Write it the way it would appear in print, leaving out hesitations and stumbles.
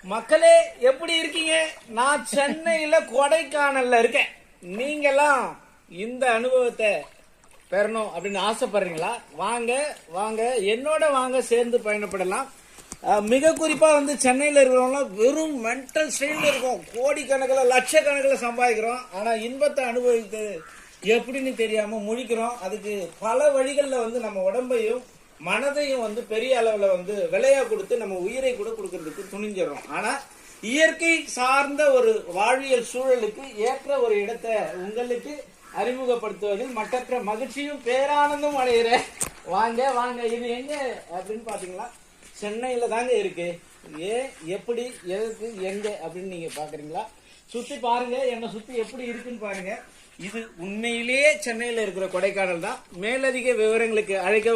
மக்களே எப்படி இருக்கீங்க? நான் சென்னையில கொடைக்கானல்ல இருக்கேன். நீங்கெல்லாம் இந்த அனுபவத்தை பெறணும் அப்படின்னு ஆசைப்படுறீங்களா? வாங்க வாங்க என்னோட வாங்க, சேர்ந்து பயணப்படலாம். மிக குறிப்பா சென்னையில இருக்கிறவங்க வெறும் மென்டல் ஸ்ட்ரெயின் இருக்கும். கோடிக்கணக்கில் லட்சக்கணக்கில் சம்பாதிக்கிறோம். ஆனா இன்பத்தை அனுபவித்தது எப்படின்னு தெரியாம முழிக்கிறோம். அதுக்கு பல வழிகள்ல நம்ம உடம்பையும் மனதையும் பெரிய அளவுல விலையா கொடுத்து நம்ம உயிரை கூட கொடுக்கறதுக்கு துணிஞ்சிடறோம். ஆனா இயற்கை சார்ந்த ஒரு வாழ்வியல் சூழலுக்கு ஏற்ற ஒரு இடத்தை உங்களுக்கு அறிமுகப்படுத்துவதில் மற்றற்ற மகிழ்ச்சியும் பேரானந்தும் அடைகிறேன். வாங்க வாங்க. இது எங்க அப்படின்னு பாத்தீங்களா? சென்னையில தாங்க இருக்கு. ஏன், எப்படி, எதுக்கு, எங்க அப்படின்னு நீங்க பாக்குறீங்களா? சுத்தி பாருங்க, என்னை சுத்தி எப்படி இருக்குன்னு பாருங்க. இது உண்மையிலேயே சென்னையில இருக்கிற கொடைக்கானல் தான். மேலதிக விவரங்களுக்கு அழைக்க